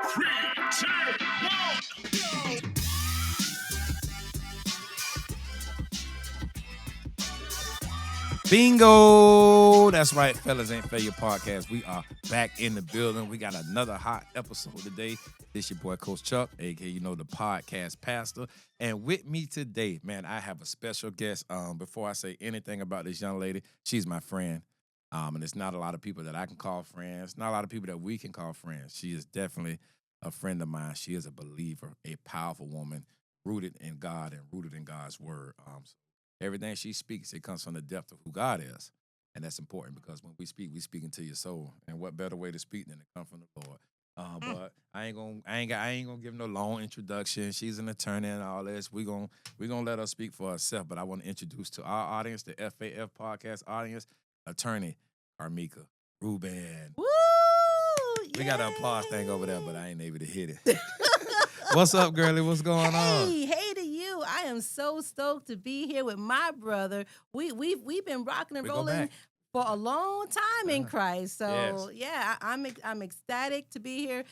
3, 2, 1, go! Bingo! That's right, Fellas Ain't Failure Podcast. We are back in the building. We got another hot episode today. This your boy, Coach Chuck, aka the podcast pastor. And with me today, man, I have a special guest. Before I say anything about this young lady, she's my friend. And it's not a lot of people that I can call friends, not a lot of people that we can call friends. She is definitely a friend of mine. She is a believer, a powerful woman, rooted in God and rooted in God's word. Everything she speaks, it comes from the depth of who God is. And that's important because when we speak into your soul. And what better way to speak than to come from the Lord? But I ain't gonna give no long introduction. She's an attorney and all this. We gonna let her speak for herself. But I want to introduce to our audience, the FAF podcast audience, attorney Karmika Rubin. Woo! We got an applause thing over there, but I ain't able to hit it. What's up, girlie? What's going on? Hey to you. I am so stoked to be here with my brother. We've been rocking and We go rolling back. for a long time in Christ. So Yes. yeah, I'm ecstatic to be here.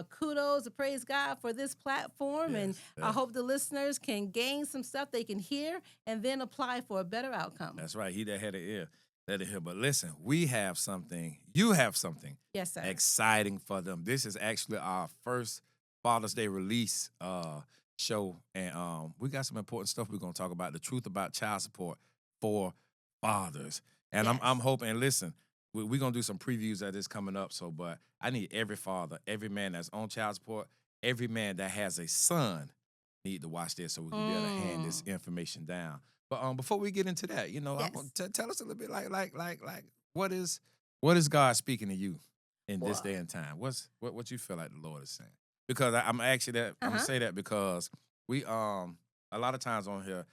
Kudos to praise God for this platform, and I hope the listeners can gain some stuff they can hear and then apply for a better outcome. That's right. He that had an ear, let it hear. But listen, we have something. You have something Yes, sir. exciting for them. This is actually our first Father's Day release show, and we got some important stuff we're gonna talk about. The truth about child support for fathers, and Yes. I'm hoping. Listen, we're gonna do some previews of this coming up. So, but I need every father, every man that's on child support, every man that has a son need to watch this so we can be able to hand this information down. But before we get into that, I Yes. want to tell us a little bit like what is God speaking to you in this day and time? What you feel like the Lord is saying? Because I'm actually that I'm gonna say that because we a lot of times on here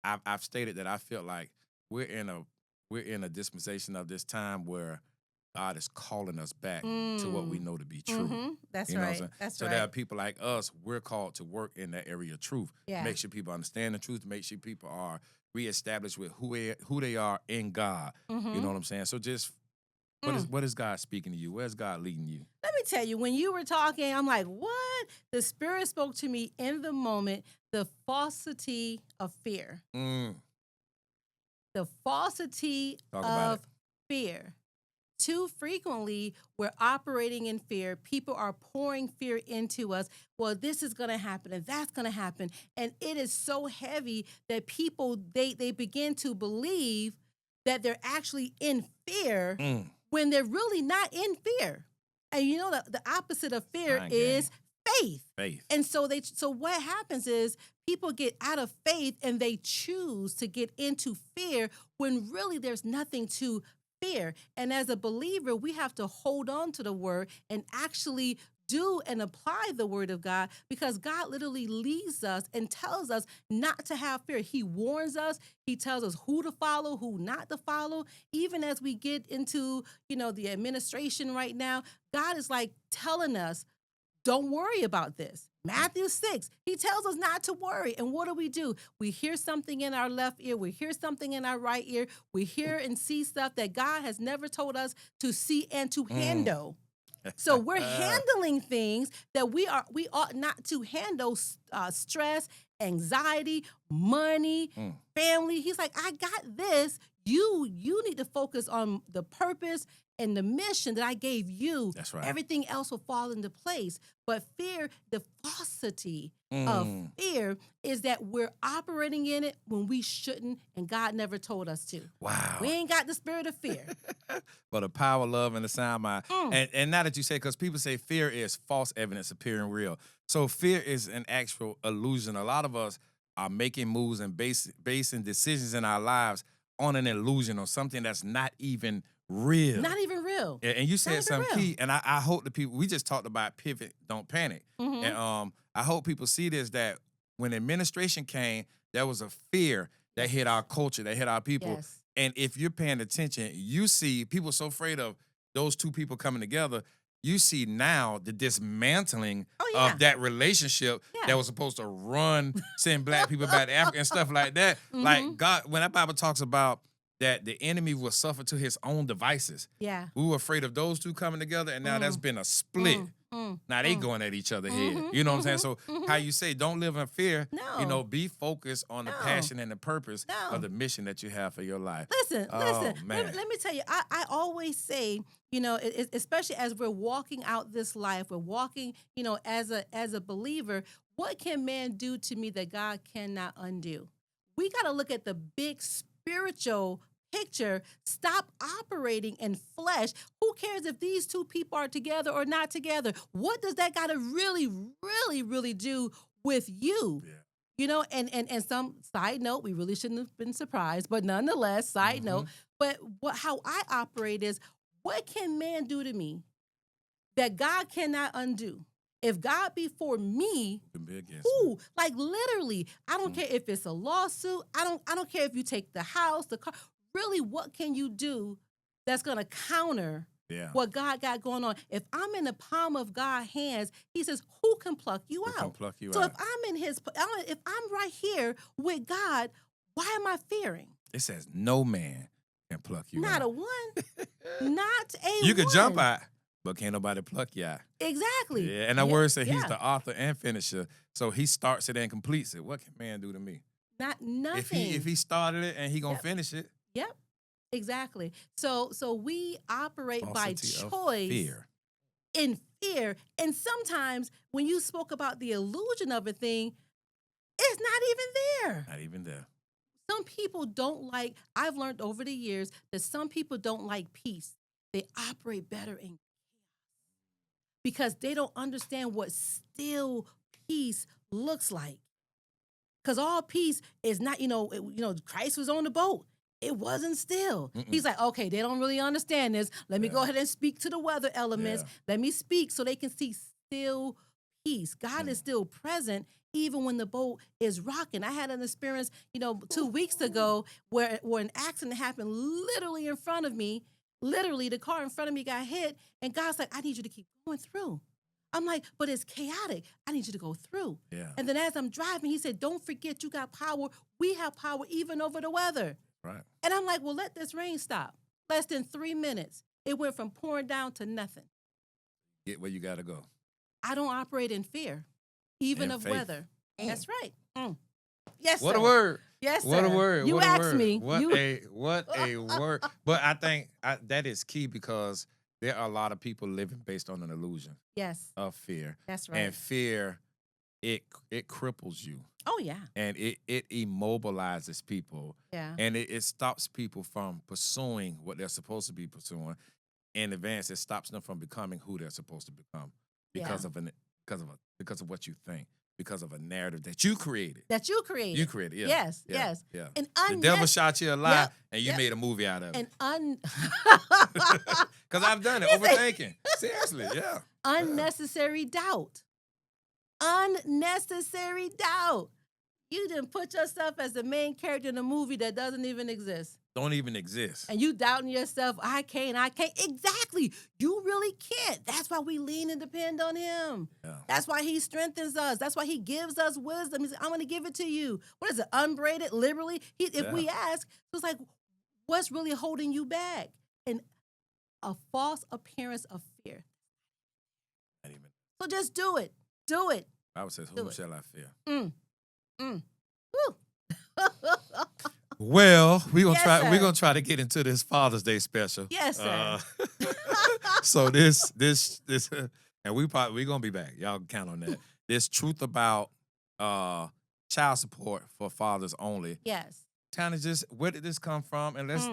I've stated that I feel like we're in a dispensation of this time where God is calling us back to what we know to be true. Mm-hmm. That's You know what I'm right. saying? That's so right. there are people like us, we're called to work in that area of truth. Yeah. Make sure people understand the truth, make sure people are reestablished with who they are in God. Mm-hmm. You know what I'm saying? So just what is God speaking to you? Where's God leading you? Let me tell you, when you were talking, I'm like, what? The Spirit spoke to me in the moment, the falsity of fear. The falsity Talk about of fear. Too frequently, we're operating in fear. People are pouring fear into us. Well, this is going to happen and that's going to happen. And it is so heavy that people, they begin to believe that they're actually in fear when they're really not in fear. And you know, the opposite of fear Mind is faith. Faith. And so what happens is people get out of faith and they choose to get into fear when really there's nothing to fear. And as a believer, we have to hold on to the word and actually do and apply the word of God, because God literally leads us and tells us not to have fear. He warns us. He tells us who to follow, who not to follow. Even as we get into, the administration right now, God is like telling us, don't worry about this. Matthew 6, he tells us not to worry. And what do? We hear something in our left ear. We hear something in our right ear. We hear and see stuff that God has never told us to see and to handle. So we're handling things that we ought not to handle. Stress, anxiety, money, family. He's like, I got this. You need to focus on the purpose and the mission that I gave you. That's right. Everything else will fall into place. But fear, the falsity of fear is that we're operating in it when we shouldn't, and God never told us to. Wow. We ain't got the spirit of fear. But the power, love, and the sound mind. And now that you say, because people say fear is false evidence appearing real. So fear is an actual illusion. A lot of us are making moves and basing decisions in our lives on an illusion or something that's not even real. Not even real. And you said something key, and I hope the people, we just talked about pivot, don't panic. And I hope people see this, that when administration came, there was a fear that hit our culture, that hit our people. Yes. And if you're paying attention, you see people so afraid of those two people coming together. You see now the dismantling of that relationship that was supposed to send black people back to Africa and stuff like that. Like God, when that Bible talks about that the enemy will suffer to his own devices. Yeah. We were afraid of those two coming together, and now there's been a split Now they going at each other head. You know what I'm saying? So how you say, don't live in fear. No. You know, be focused on the No. passion and the purpose No. of the mission that you have for your life. Listen. Man. Let me tell you, I always say, you know, especially as we're walking out this life, we're walking, you know, as a believer, what can man do to me that God cannot undo? We got to look at the big spiritual picture. Stop operating in flesh. Who cares if these two people are together or not together? What does that got to really, really, really do with you? Yeah. You know, and some side note, we really shouldn't have been surprised, but nonetheless, side note. But how I operate is, what can man do to me that God cannot undo? If God be for me, who? Like literally, I don't care if it's a lawsuit. I don't care if you take the house, the car. Really, what can you do that's gonna counter what God got going on? If I'm in the palm of God's hands, He says, "Who can pluck you out?" So if I'm in if I'm right here with God, why am I fearing? It says no man can pluck you Not out. a one. Not a one. You can jump out, but can't nobody pluck you out. Exactly. Yeah, and the word said He's the author and finisher. So He starts it and completes it. What can man do to me? Nothing. If he started it and He gonna finish it. Yep. Exactly. So we operate by choice in fear. And sometimes when you spoke about the illusion of a thing, it's not even there. Not even there. Some people don't like, I've learned over the years that some people don't like peace. They operate better in chaos because they don't understand what still peace looks like. Because all peace is not, Christ was on the boat. It wasn't still. He's like, okay, they don't really understand this. Let me go ahead and speak to the weather elements. Let me speak so they can see still peace. God is still present even when the boat is rocking. I had an experience, 2 weeks ago where an accident happened literally in front of me. Literally, the car in front of me got hit, and God's like, I need you to keep going through. I'm like, but it's chaotic. I need you to go through. Yeah. And then as I'm driving, He said, don't forget you got power. We have power even over the weather. Right. And I'm like, well, let this rain stop. Less than 3 minutes. It went from pouring down to nothing. Get where you got to go. I don't operate in fear, even And of faith. weather. That's right. Yes, What sir. a word. Yes, sir. What a word. You what a asked word. me. What a word. But I think that is key because there are a lot of people living based on an illusion Yes, of fear. that's right. And fear, it cripples you. Oh, yeah. And it immobilizes people. Yeah. And it stops people from pursuing what they're supposed to be pursuing. In advance, it stops them from becoming who they're supposed to become because of what you think, because of a narrative that you created. That you created. You created, yeah. Yes, yeah, yes. Yeah. And The devil shot you a lie, Yep, and you yep. made a movie out of it. And Because I've done it, overthinking. Seriously, yeah. unnecessary doubt. Unnecessary doubt. You didn't put yourself as the main character in a movie that doesn't even exist. Don't even exist. And you doubting yourself, I can't. Exactly. You really can't. That's why we lean and depend on Him. Yeah. That's why He strengthens us. That's why He gives us wisdom. He said, I'm going to give it to you. What is it? Unbraided, liberally? If we ask, it's like, what's really holding you back? And a false appearance of fear. Not even. So just do it. Do it. Bible says, whom shall I fear? Woo. Well, we're gonna Yes, try to get into this Father's Day special. Yes, sir. So this and we're gonna be back. Y'all can count on that. This truth about child support for fathers only. Yes. Tana, just where did this come from? And let's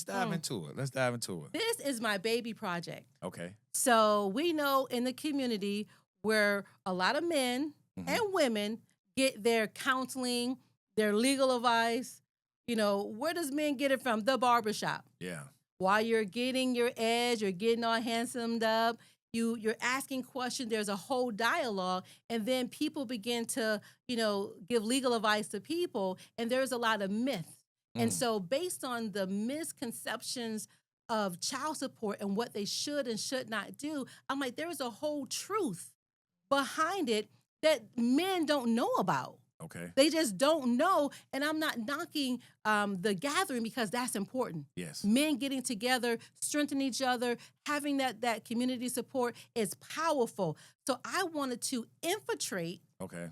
dive into it. Let's dive into it. This is my baby project. Okay. So we know in the community where a lot of men and women get their counseling, their legal advice. Where does men get it from? The barbershop. Yeah. While you're getting your edge, you're getting all handsomed up, you're asking questions, there's a whole dialogue, and then people begin to, give legal advice to people, and there's a lot of myth. And so based on the misconceptions of child support and what they should and should not do, I'm like, there's a whole truth behind it that men don't know about. Okay. They just don't know. And I'm not knocking the gathering because that's important. Yes. Men getting together, strengthening each other, having that community support is powerful. So I wanted to infiltrate Okay.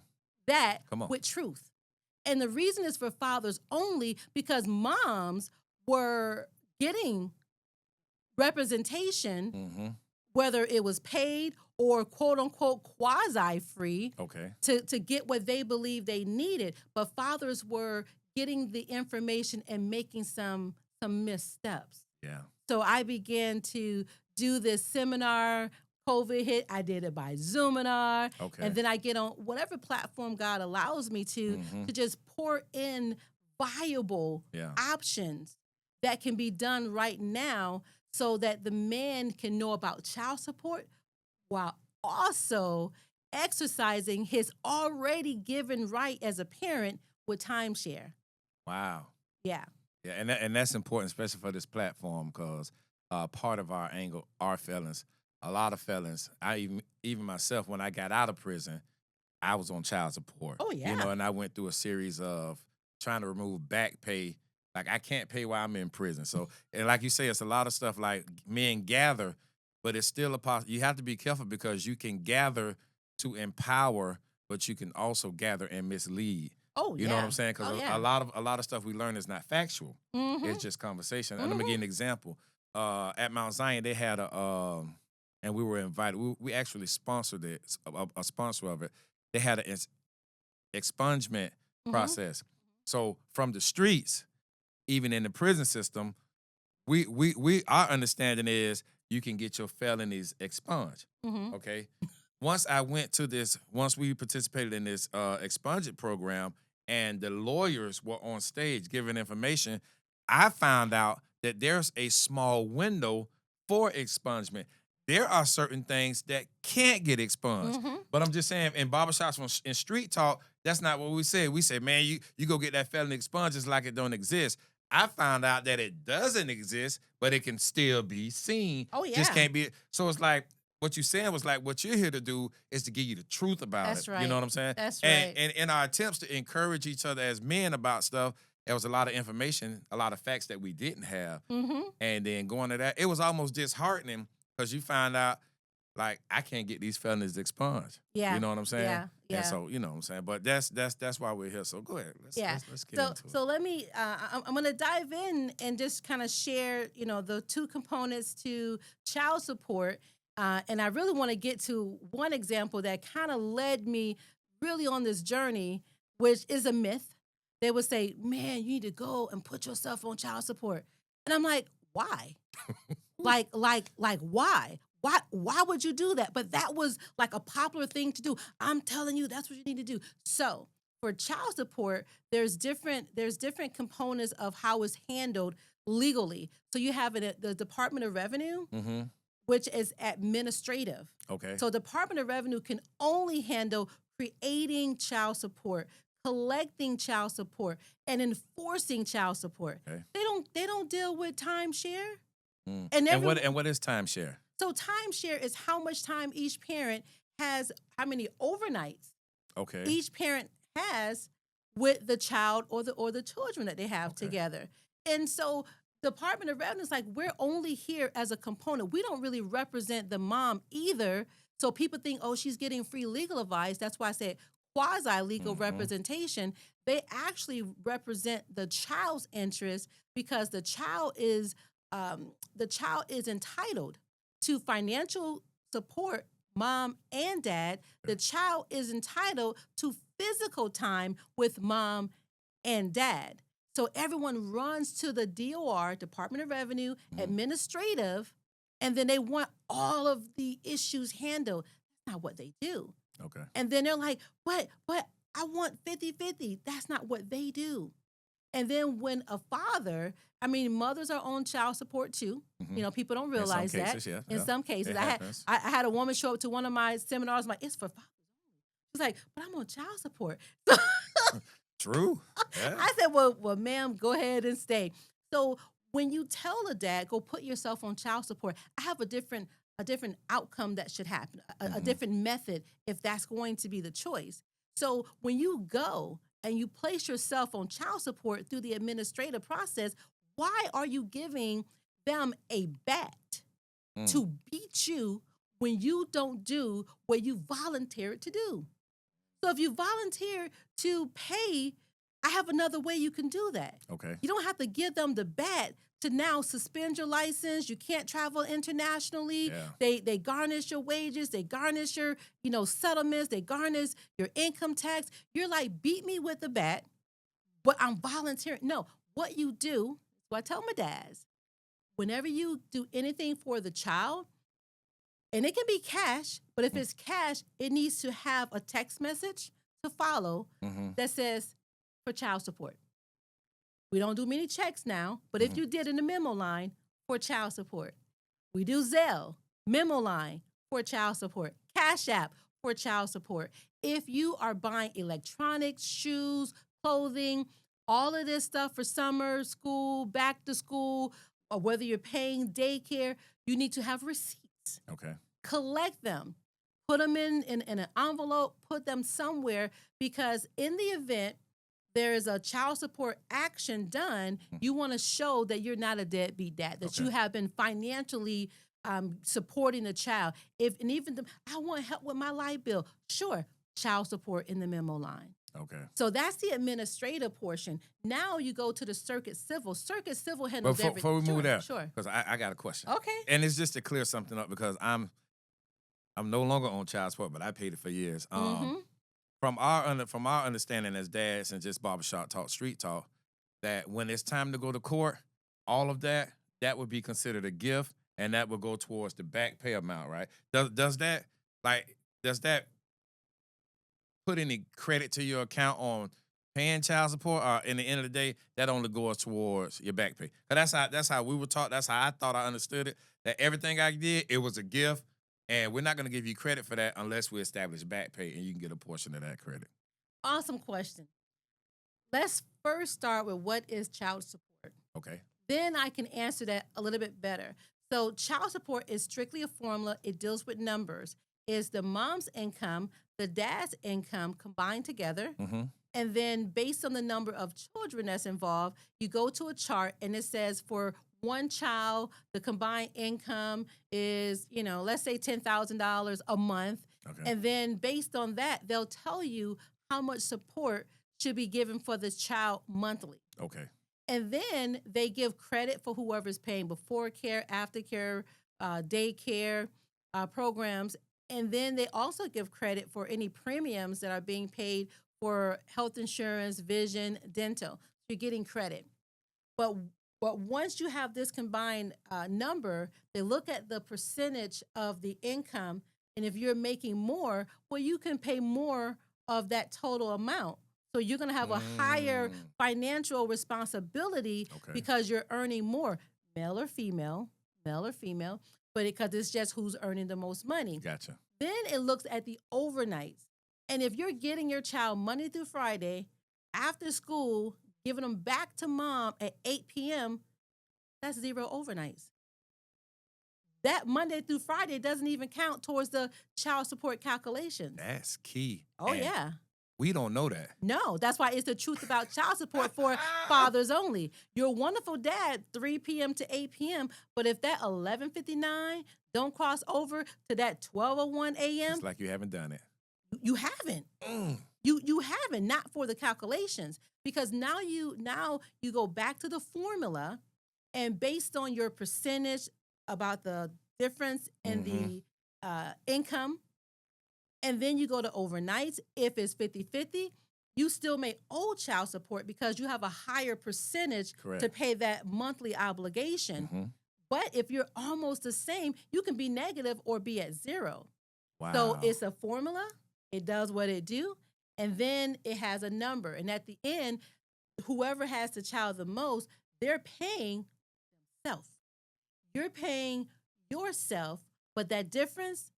that Come on. with truth. And the reason is for fathers only because moms were getting representation, Mm-hmm. whether it was paid or quote unquote quasi free, Okay. to get what they believe they needed. But fathers were getting the information and making some missteps. Yeah. So I began to do this seminar. COVID hit. I did it by Zoominar. Okay. And then I get on whatever platform God allows me to just pour in viable Yeah. options that can be done right now so that the man can know about child support while also exercising his already given right as a parent with timeshare. Wow. Yeah. Yeah, and that's important, especially for this platform, because part of our angle are felons. A lot of felons. I even myself, when I got out of prison, I was on child support. Oh, You yeah. know, and I went through a series of trying to remove back pay. Like I can't pay while I'm in prison. So, and like you say, it's a lot of stuff like men gather, but it's still a you have to be careful because you can gather to empower, but you can also gather and mislead. Oh, You yeah. know what I'm saying? Because Oh, yeah. a lot of stuff we learn is not factual. It's just conversation. And let me give you an example. At Mount Zion, they had and we were invited. We actually sponsored it, a sponsor of it. They had an expungement process. So from the streets, even in the prison system, we our understanding is you can get your felonies expunged. Okay. Once we participated in this expungement program and the lawyers were on stage giving information, I found out that there's a small window for expungement. There are certain things that can't get expunged. But I'm just saying, in barbershops, in street talk, that's not what we say. We say, man, you go get that felony expunged just like it don't exist. I found out that it doesn't exist, but it can still be seen. Oh, yeah. Just can't be. So it's like, what you're saying was like, what you're here to do is to give you the truth about That's it. right. You know what I'm saying? That's And, right. and in our attempts to encourage each other as men about stuff, there was a lot of information, a lot of facts that we didn't have. And then going to that, it was almost disheartening because you find out, like, I can't get these felonies expunged. Yeah. You know what I'm saying? Yeah. Yeah. And so, you know what I'm saying? But that's why we're here. So go ahead. Let's get into it. So let me. I'm going to dive in and just kind of share, the two components to child support, and I really want to get to one example that kind of led me really on this journey, which is a myth. They would say, "Man, you need to go and put yourself on child support," and I'm like, "Why? like why?" Why would you do that? But that was like a popular thing to do. I'm telling you, that's what you need to do. So for child support, there's different components of how it's handled legally. So you have it at the Department of Revenue, which is administrative. Okay. So Department of Revenue can only handle creating child support, collecting child support, and enforcing child support. Okay. They don't deal with timeshare. And what is timeshare? So timeshare is how much time each parent has, how many overnights Okay. each parent has with the child or the children that they have together. And so Department of Revenue is like, we're only here as a component. We don't really represent the mom either. So people think, oh, she's getting free legal advice. That's why I said quasi-legal representation. They actually represent the child's interest because the child is entitled to financial support, mom and dad. The child is entitled to physical time with mom and dad. So everyone runs to the DOR, Department of Revenue, administrative, and then they want all of the issues handled. That's not what they do. Okay. And then they're like, but I want 50-50. That's not what they do. And then when a father, mothers are on child support too. People don't realize cases, that. yeah. In some cases, It I happens. had a woman show up to one of my seminars. I'm like, it's for fathers only. She's like, but I'm on child support. True. Yeah. I said, well, ma'am, go ahead and stay. So when you tell a dad, go put yourself on child support, I have a different outcome that should happen, a different method if that's going to be the choice. So when you go and you place yourself on child support through the administrative process, why are you giving them a bat to beat you when you don't do what you volunteered to do? So if you volunteer to pay, I have another way you can do that. Okay. You don't have to give them the bat to now suspend your license. You can't travel internationally. Yeah. They garnish your wages. They garnish your, settlements. They garnish your income tax. You're like, beat me with the bat, but I'm volunteering. No, what you do, so I tell my dads, whenever you do anything for the child, and it can be cash, but if it's cash, it needs to have a text message to follow that says for child support. We don't do many checks now, but if you did in the memo line for child support, we do Zelle, memo line for child support, Cash App for child support. If you are buying electronics, shoes, clothing, all of this stuff for summer, school, back to school, or whether you're paying daycare, you need to have receipts. Okay. Collect them, put them in an envelope, put them somewhere, because in the event there is a child support action done, you want to show that you're not a deadbeat dad, that you have been financially supporting the child. I want help with my light bill. Sure, child support in the memo line. Okay. So that's the administrative portion. Now you go to the circuit civil. Circuit civil handles everything. Before we move there, Sure. because I got a question. Okay. And it's just to clear something up, because I'm no longer on child support, but I paid it for years. From our understanding as dads and just barbershop talk, street talk, that when it's time to go to court, all of that would be considered a gift, and that would go towards the back pay amount, right? Does that put any credit to your account on paying child support, or in the end of the day, that only goes towards your back pay? Because that's how we were taught. That's how I thought I understood it. That everything I did, it was a gift, and we're not going to give you credit for that unless we establish back pay, and you can get a portion of that credit. Awesome question. Let's first start with what is child support. Okay. Then I can answer that a little bit better. So child support is strictly a formula. It deals with numbers. It's the mom's income, the dad's income combined together. And then based on the number of children that's involved, you go to a chart and it says for one child, the combined income is, let's say $10,000 a month. Okay. And then based on that, they'll tell you how much support should be given for this child monthly. Okay. And then they give credit for whoever's paying before care, after care, daycare programs. And then they also give credit for any premiums that are being paid for health insurance, vision, dental. You're getting credit. But once you have this combined number, they look at the percentage of the income. And if you're making more, well, you can pay more of that total amount. So you're going to have a higher financial responsibility because you're earning more, male or female, but because it's just who's earning the most money. Gotcha. Then it looks at the overnights. And if you're getting your child Monday through Friday after school, giving them back to mom at 8 p.m., that's 0 overnights. That Monday through Friday doesn't even count towards the child support calculations. That's key. Oh, and yeah. We don't know that. No, that's why it's the truth about child support for fathers only. You're a wonderful dad, 3 p.m. to 8 p.m., but if that 11:59 don't cross over to that 12:01 a.m., it's like you haven't done it. You haven't. You haven't, not for the calculations, because now you go back to the formula, and based on your percentage about the difference in the income, and then you go to overnights. If it's 50-50, you still may owe child support because you have a higher percentage to pay that monthly obligation. But if you're almost the same, you can be negative or be at 0. Wow. So it's a formula. It does what it do. And then it has a number. And at the end, whoever has the child the most, they're paying themselves. You're paying yourself, but that difference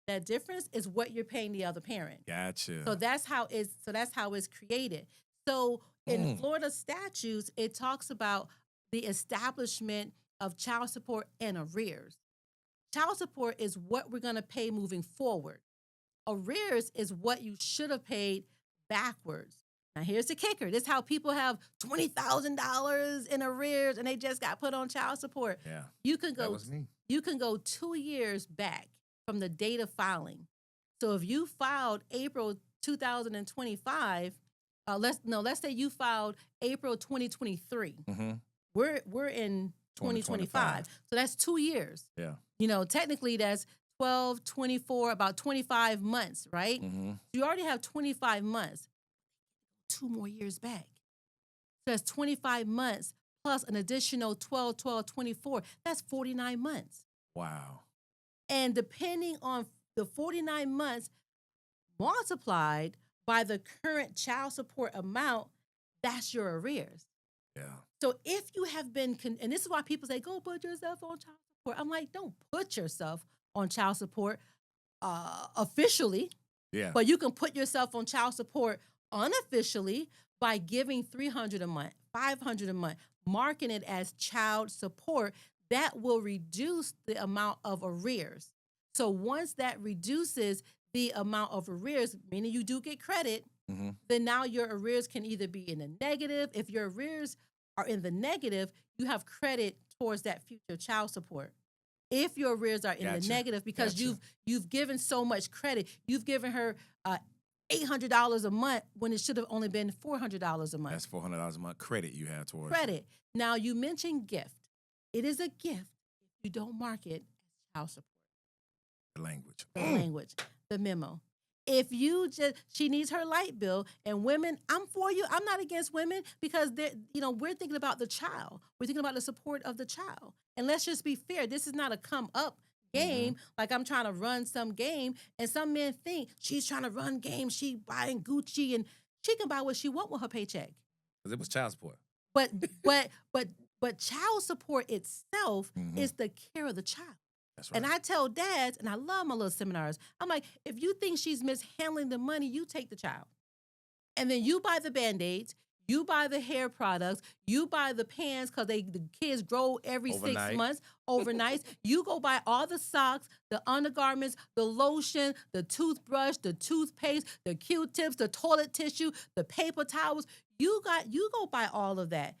is what you're paying the other parent. Gotcha. So that's how it's created. So in Florida statutes, it talks about the establishment of child support and arrears. Child support is what we're going to pay moving forward. Arrears is what you should have paid backwards. Now, here's the kicker. This is how people have $20,000 in arrears and they just got put on child support. Yeah. You can That go. was me. You can go 2 years back from the date of filing. So if you filed April 2025, let's say you filed April 2023. Mm-hmm. We're in 2025. So that's 2 years. Yeah. Technically that's 12, 24, about 25 months, right? Mm-hmm. You already have 25 months. 2 more years back. So that's 25 months plus an additional 12, 24. That's 49 months. Wow. And depending on the 49 months multiplied by the current child support amount, that's your arrears. Yeah. So if you have been, and this is why people say, go put yourself on child support. I'm like, don't put yourself on child support officially. Yeah. But you can put yourself on child support unofficially by giving $300 a month, $500 a month, marking it as child support. That will reduce the amount of arrears. So once that reduces the amount of arrears, meaning you do get credit, mm-hmm. then now your arrears can either be in the negative. If your arrears are in the negative, you have credit towards that future child support. If your arrears are in the negative, because you've given so much credit, you've given her $800 a month when it should have only been $400 a month. That's $400 a month credit you have towards credit. Now you mentioned gift. It is a gift if you don't mark it as child support. The language. The memo. If she needs her light bill, and women, I'm for you. I'm not against women because we're thinking about the child. We're thinking about the support of the child. And let's just be fair. This is not a come up game, like I'm trying to run some game, and some men think she's trying to run game. She buying Gucci, and she can buy what she want with her paycheck. Because it was child support. But child support itself is the care of the child. That's right. And I tell dads, and I love my little seminars, I'm like, if you think she's mishandling the money, you take the child. And then you buy the Band-Aids, you buy the hair products, you buy the pants because the kids grow every 6 months, overnight. You go buy all the socks, the undergarments, the lotion, the toothbrush, the toothpaste, the Q-tips, the toilet tissue, the paper towels. You go buy all of that.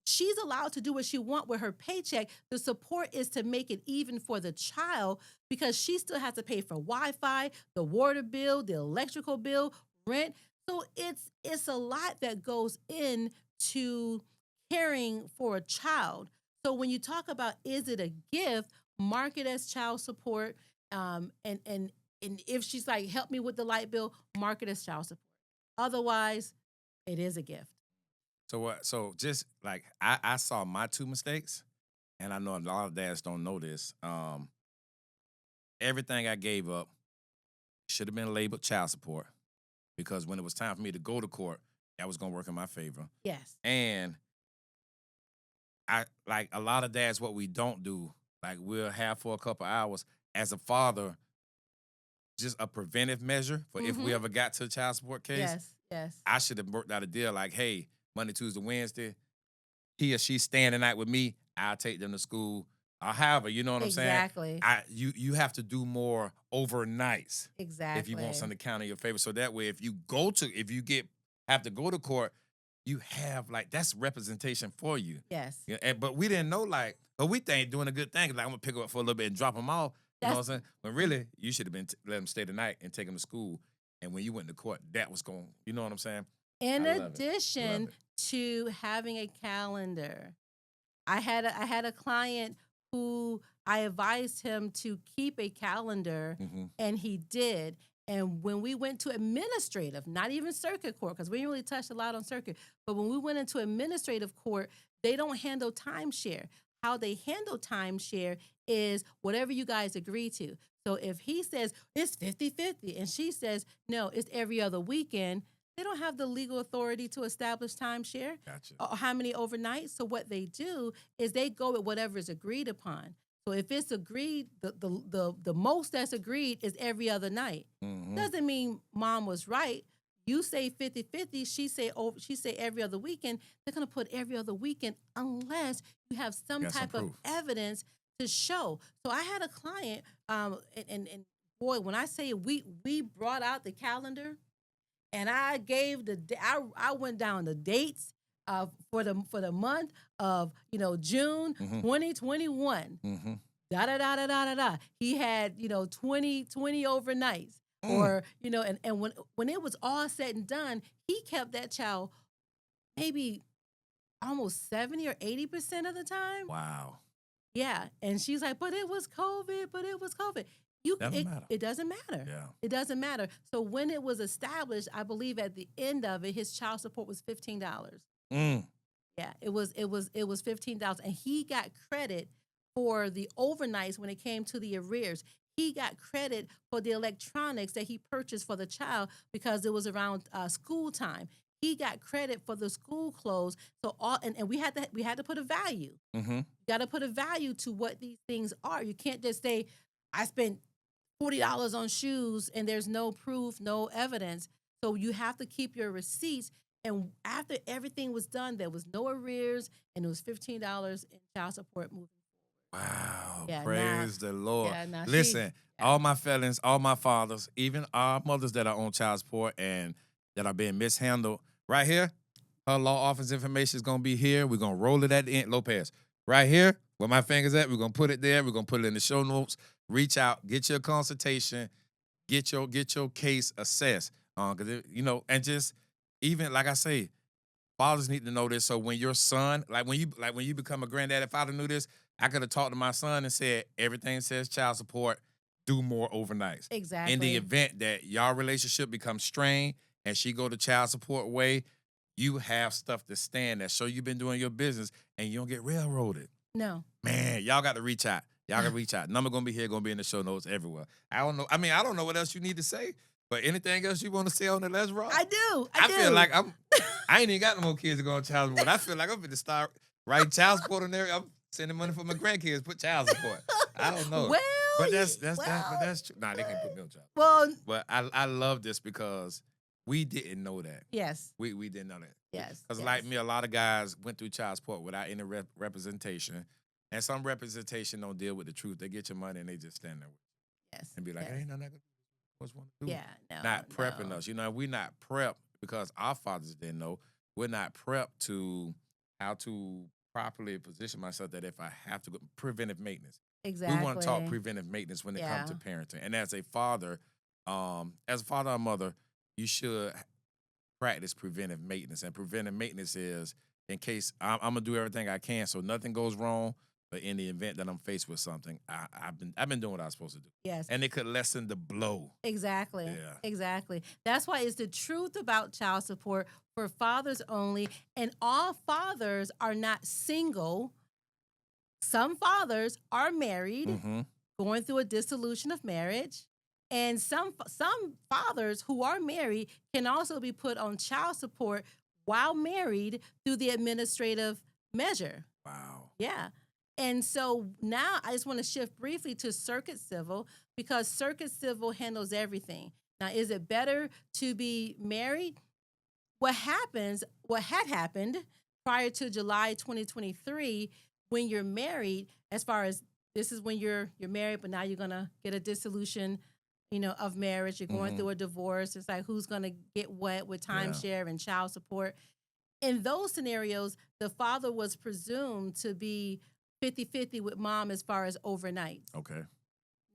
She's allowed to do what she wants with her paycheck. The support is to make it even for the child because she still has to pay for Wi-Fi, the water bill, the electrical bill, rent. So it's a lot that goes into caring for a child. So when you talk about is it a gift, mark it as child support. And if she's like, help me with the light bill, mark it as child support. Otherwise, it is a gift. So what? So just like I saw my 2 mistakes, and I know a lot of dads don't know this. Everything I gave up should have been labeled child support because when it was time for me to go to court, that was gonna work in my favor. Yes. And I like a lot of dads, what we don't do, like we'll have for a couple hours as a father, just a preventive measure for if we ever got to a child support case. Yes. I should have worked out a deal like, hey, Monday, Tuesday, Wednesday, he or she staying the night with me, I'll take them to school. Or however, you know what I'm saying? Exactly. You have to do more overnights. Exactly. If you want something to count in your favor. So that way, if you have to go to court, you have that's representation for you. Yes. Yeah, but we didn't know but we think doing a good thing. Like I'm gonna pick them up for a little bit and drop them off. You know what I'm saying? When really, you should have been let them stay the night and take them to school. And when you went to court, that was going. You know what I'm saying? In addition to having a calendar, I had a client who I advised him to keep a calendar, and he did. And when we went to administrative, not even circuit court, because we didn't really touch a lot on circuit, but when we went into administrative court, they don't handle timeshare. How they handle timeshare is whatever you guys agree to. So if he says it's 50-50 and she says, no, it's every other weekend, they don't have the legal authority to establish timeshare or how many overnights. So what they do is they go with whatever is agreed upon. So if it's agreed, the most that's agreed is every other night. Doesn't mean mom was right. You say 50-50, she say every other weekend. They're going to put every other weekend unless you have some type of evidence to show. So I had a client, and boy, when I say we brought out the calendar, and I gave I went down the dates for the month of June Mm-hmm. 2021. Mm-hmm. Da da da da da da da. He had 20 overnights, Mm. or and when it was all said and done, he kept that child maybe almost 70 or 80% of the time. Wow. Yeah, and she's like, but it was COVID, but it was COVID. Doesn't matter. It doesn't matter. Yeah. It doesn't matter. So when it was established, I believe at the end of it, his child support was $15. Mm. Yeah, it was $15, and he got credit for the overnights when it came to the arrears. He got credit for the electronics that he purchased for the child because it was around school time. He got credit for the school clothes. So all and we had to put a value. Mm-hmm. You got to put a value to what these things are. You can't just say, I spent $40 on shoes and there's no proof, no evidence. So you have to keep your receipts. And after everything was done, there was no arrears and it was $15 in child support moving. Wow. Yeah, Praise the Lord. yeah, nah, Listen, yeah. all my felons, all my fathers, even our mothers that are on child support and that are being mishandled, right here, her law office information is going to be here. We're going to roll it at the end. Lopez, right here, where my finger's at, we're going to put it there. We're going to put it in the show notes. Reach out, get your consultation, get your case assessed. Because, and just even, like I say, fathers need to know this. So when your son, like when you become a granddad, if I'd have knew this, I could have talked to my son and said, everything says child support, do more overnights. Exactly. In the event that y'all relationship becomes strained and she go the child support way, you have stuff to stand that show you've been doing your business and you don't get railroaded. No. Man, y'all got to reach out. Y'all got to reach out. Number going to be here, going to be in the show notes everywhere. I don't know. I mean, I don't know what else you need to say, but anything else you want to say on the Let's Rock? I do. I feel like I ain't even got no more kids to go on child support. I feel like I'm going to start writing child support on there. I'm sending money for my grandkids, put child support. I don't know. Well, but that's true. Nah, they can't put me on child support. Well, But I love this because we didn't know that. yes. We didn't know that. Yes. Because yes. like me, a lot of guys went through child support without any representation. And some representation don't deal with the truth. They get your money and they just stand there Yes. and be like, yes. ain't nothing I can do. Yeah, no. Not prepping no. us. We're not prepped because our fathers didn't know. We're not prepped to how to properly position myself that if I have to go, preventive maintenance. Exactly. We want to talk preventive maintenance when it comes to parenting. And as a father or mother, you should practice preventive maintenance. And preventive maintenance is in case I'm going to do everything I can so nothing goes wrong, but in the event that I'm faced with something, I've been doing what I was supposed to do. Yes. And it could lessen the blow. Exactly. Yeah. Exactly. That's why it's the truth about child support for fathers only. And all fathers are not single. Some fathers are married, Mm-hmm. going through a dissolution of marriage. And some fathers who are married can also be put on child support while married through the administrative measure. Wow. Yeah. And so now I just want to shift briefly to circuit civil because circuit civil handles everything. Now, is it better to be married? What had happened prior to July 2023, when you're married, as far as this is when you're married, but now you're going to get a dissolution, of marriage. You're going through a divorce. It's like who's going to get what with timeshare and child support. In those scenarios, the father was presumed to be 50-50 with mom as far as overnight. Okay.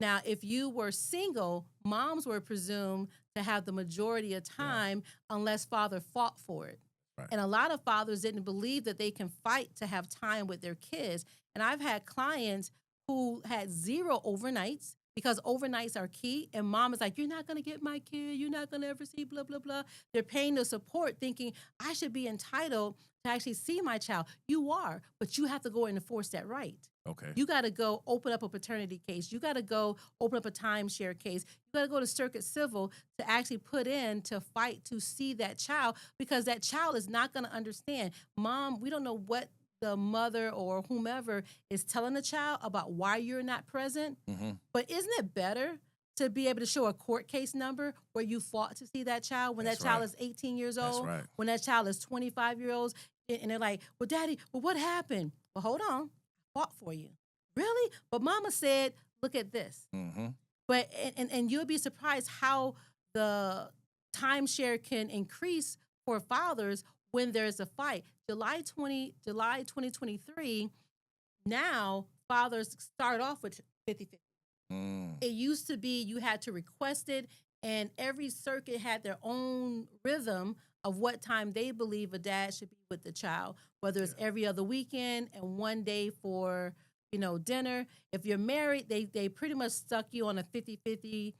Now, if you were single, moms were presumed to have the majority of time unless father fought for it. Right. And a lot of fathers didn't believe that they can fight to have time with their kids. And I've had clients who had 0 overnights because overnights are key. And mom is like, you're not going to get my kid. You're not going to ever see blah, blah, blah. They're paying the support thinking I should be entitled to actually see my child. You are, but you have to go and enforce that right. Okay. You got to go open up a paternity case. You got to go open up a timeshare case. You got to go to circuit civil to actually put in to fight to see that child because that child is not going to understand. Mom, we don't know what the mother or whomever is telling the child about why you're not present. Mm-hmm. But isn't it better to be able to show a court case number where you fought to see that child when That's that child right. is 18 years old, That's right. when that child is 25 years old, and they're like, well, daddy, what happened? Well, hold on. I fought for you. Really? But mama said, look at this. Mm-hmm. But and you'll be surprised how the timeshare can increase for fathers when there's a fight. July 2023, now fathers start off with 50-50. It used to be you had to request it, and every circuit had their own rhythm of what time they believe a dad should be with the child, whether it's every other weekend and one day for, dinner. If you're married, they pretty much stuck you on a 50-50,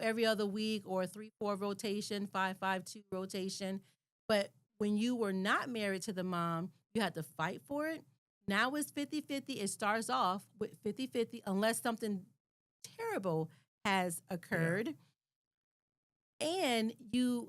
every other week, or a 3-4 rotation, 5-5-2 rotation. But when you were not married to the mom, you had to fight for it. Now it's 50-50. It starts off with 50-50 unless something terrible has occurred. And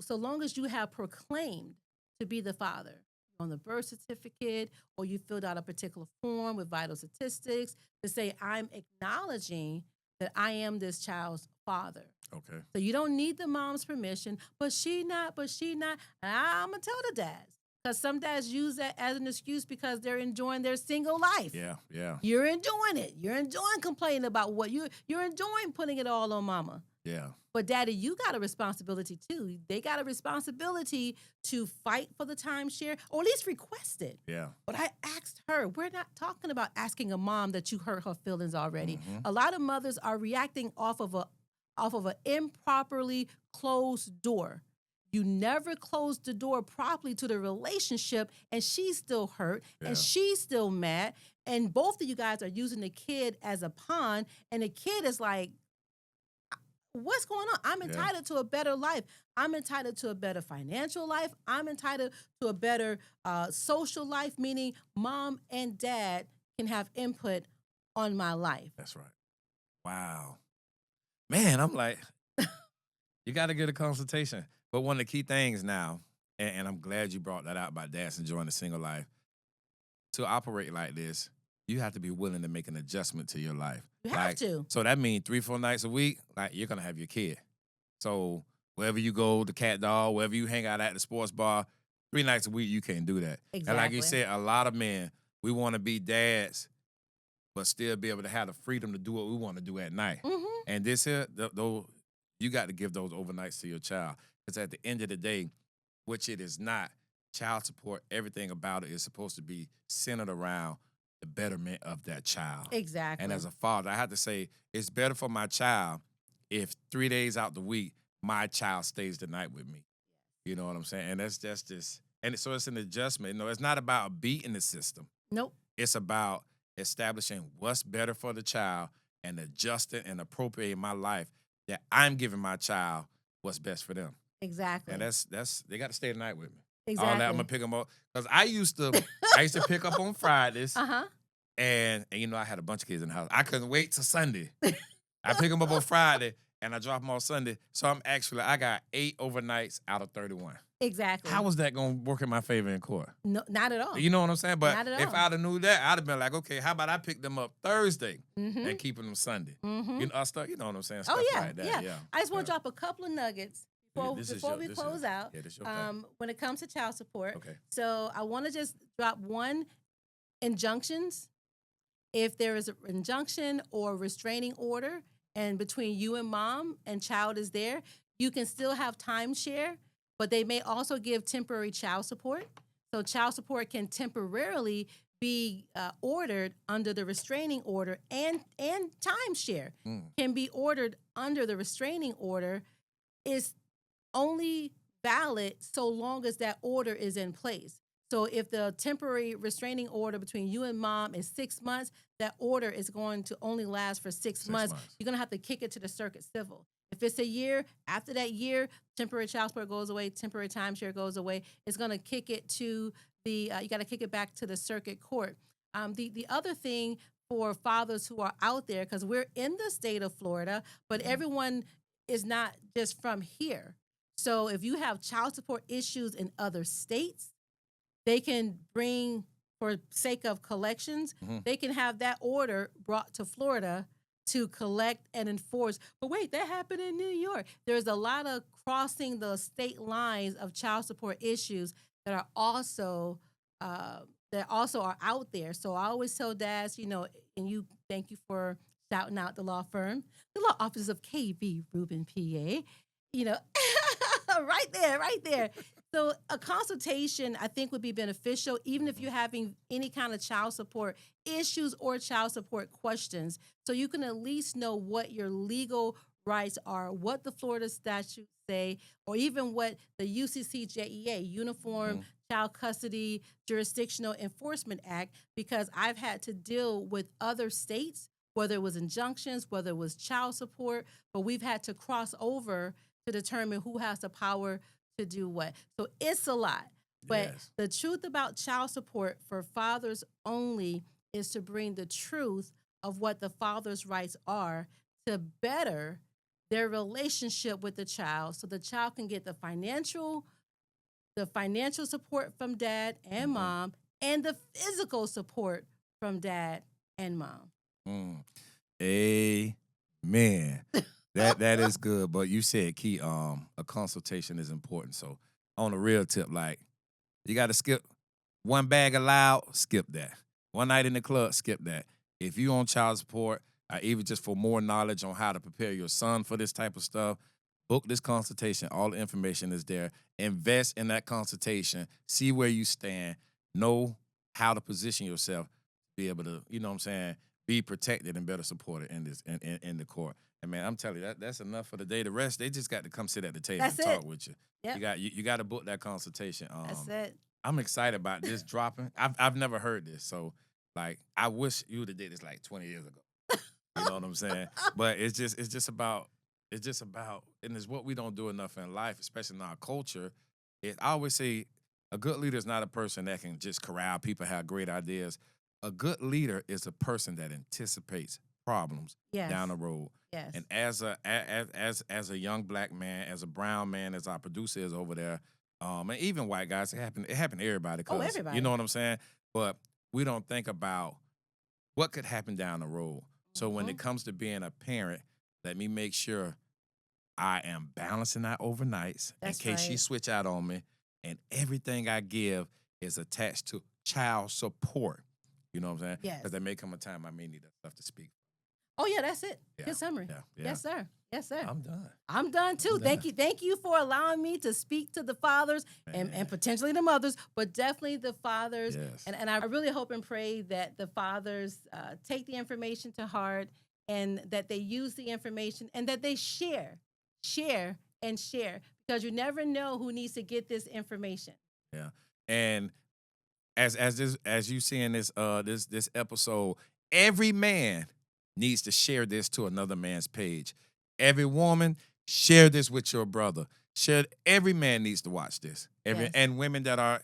so long as you have proclaimed to be the father on the birth certificate, or you filled out a particular form with vital statistics to say, I'm acknowledging that I am this child's father. Okay. So you don't need the mom's permission, but she not. And I'm going to tell the dads. Because some dads use that as an excuse because they're enjoying their single life. Yeah. You're enjoying it. You're enjoying complaining about what you're enjoying putting it all on mama. Yeah. But daddy, you got a responsibility too. They got a responsibility to fight for the timeshare, or at least request it. Yeah. But I asked her, we're not talking about asking a mom that you hurt her feelings already. A lot of mothers are reacting off of an improperly closed door. You never closed the door properly to the relationship, and she's still hurt, and she's still mad, and both of you guys are using the kid as a pawn, and the kid is like, what's going on? I'm entitled to a better life. I'm entitled to a better financial life. I'm entitled to a better social life, meaning mom and dad can have input on my life. That's right. Wow. Man, I'm like, you got to get a consultation. But one of the key things now, and I'm glad you brought that out about dads enjoying the single life, to operate like this, you have to be willing to make an adjustment to your life. You have to. So that means 3-4 nights a week, you're going to have your kid. So wherever you go, the cat dog, wherever you hang out at the sports bar, 3 nights a week, you can't do that. Exactly. And like you said, a lot of men, we want to be dads, but still be able to have the freedom to do what we want to do at night. And this here, though, you got to give those overnights to your child. Because at the end of the day, which it is not, child support, everything about it is supposed to be centered around the betterment of that child. Exactly. And as a father, I have to say, it's better for my child if 3 days out the week, my child stays the night with me. You know what I'm saying? And that's just this. And so it's an adjustment. It's not about beating the system. Nope. It's about establishing what's better for the child and adjusting and appropriating my life that I'm giving my child what's best for them. Exactly. And that's they got to stay the night with me. Exactly. All that, I'm gonna pick them up because I used to pick up on Fridays. And I had a bunch of kids in the house. I couldn't wait till Sunday. I pick them up on Friday and I drop them on Sunday. So I got 8 overnights out of 31. Exactly. How was that gonna work in my favor in court? No, not at all. You know what I'm saying? But Not at if all. I'd have knew that, I'd have been like, okay, how about I pick them up Thursday and keeping them Sunday? You know what I'm saying? Stuff like that. Yeah. I just want to drop a couple of nuggets before we this close out. Yeah, this your thing. When it comes to child support. Okay. So I want to just drop one: injunctions. If there is an injunction or restraining order, and between you and mom and child is there, you can still have timeshare, but they may also give temporary child support. So child support can temporarily be ordered under the restraining order, and timeshare can be ordered under the restraining order. Is only valid so long as that order is in place. So if the temporary restraining order between you and mom is 6 months, that order is going to only last for 6 months. You're going to have to kick it to the circuit civil. If it's a year, after that year, temporary child support goes away, temporary timeshare goes away. It's going to kick it to you got to kick it back to the circuit court. The other thing for fathers who are out there, because we're in the state of Florida, but everyone is not just from here. So if you have child support issues in other states, they can bring, for sake of collections, they can have that order brought to Florida to collect and enforce. But wait, that happened in New York. There's a lot of crossing the state lines of child support issues that are also are out there. So I always tell dads, and thank you for shouting out the law firm, the law office of KV Rubin, PA. right there. So a consultation, I think, would be beneficial, even if you're having any kind of child support issues or child support questions. So you can at least know what your legal rights are, what the Florida statutes say, or even what the UCCJEA, Uniform Child Custody Jurisdictional Enforcement Act, because I've had to deal with other states, whether it was injunctions, whether it was child support, but we've had to cross over to determine who has the power to do what. So it's a lot. But Yes. the truth about child support for fathers only is to bring the truth of what the father's rights are to better their relationship with the child, so the child can get the financial support from dad and mom, and the physical support from dad and mom. Mm. Amen. That is good. But you said key, a consultation is important. So on a real tip, like you gotta skip one bag of loud, skip that. One night in the club, skip that. If you on child support, even just for more knowledge on how to prepare your son for this type of stuff, book this consultation. All the information is there. Invest in that consultation. See where you stand. Know how to position yourself. Be able to, you know what I'm saying, be protected and better supported in this in the court. And man, I'm telling you, that's enough for the day. The rest, they just got to come sit at the table That's and it. talk with you. Yep. You got to book that consultation. That's it. I'm excited about this dropping. I've never heard this, so like I wish you would have did this like 20 years ago. You know what I'm saying? But it's just about, and it's what we don't do enough in life, especially in our culture. I always say a good leader is not a person that can just corral people, have great ideas. A good leader is a person that anticipates problems Yes. down the road. Yes. And as a young black man, as a brown man, as our producer is over there, and even white guys, it happened to everybody. Oh, 'Cause everybody. you know what I'm saying? But we don't think about what could happen down the road. So when it comes to being a parent, let me make sure I am balancing out overnights That's in case she right. switch out on me, and everything I give is attached to child support. You know what I'm saying? Yes. Because there may come a time I may need that stuff to speak. Oh yeah, that's it. Yeah. Good summary. Yeah. Yes, sir. Yes, sir. I'm done. I'm done too. I'm Thank done. you. Thank you for allowing me to speak to the fathers Man. and potentially the mothers, but definitely the fathers. Yes. And I really hope and pray that the fathers take the information to heart, and that they use the information, and that they share, because you never know who needs to get this information. Yeah. And as you see in this this episode, every man needs to share this to another man's page. Every woman, share this with your brother. Every man needs to watch this. Yes. And women that are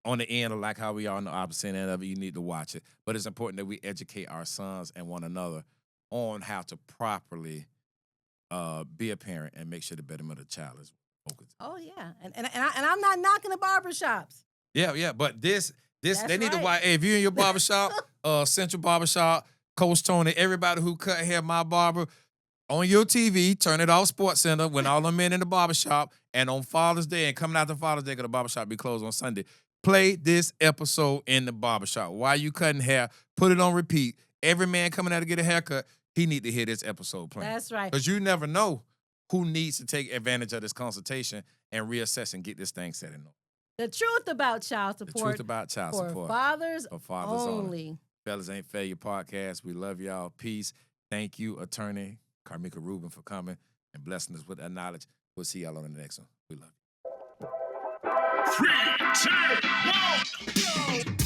on the end, or like how we are on the opposite end of it, you need to watch it. But it's important that we educate our sons and one another on how to properly be a parent and make sure the betterment of the child is focused. Oh yeah, and I'm not knocking the barbershops. Yeah, but this That's they need to right. watch. Hey, if you're in your barbershop, Central Barbershop, Coach Tony, everybody who cut hair, my barber, on your TV, turn it off Sports Center when all the men in the barbershop, and on Father's Day and coming after Father's Day, because the barbershop be closed on Sunday, play this episode in the barbershop. While you cutting hair, put it on repeat. Every man coming out to get a haircut, he need to hear this episode playing. That's right. Because you never know who needs to take advantage of this consultation and reassess and get this thing set in order. The truth about child The support. truth about child for support. fathers, For fathers only. only. Fellas Ain't Failure podcast. We love y'all. Peace. Thank you, attorney Karmika Rubin, for coming and blessing us with that knowledge. We'll see y'all on the next one. We love you. 3, 2, 1, go!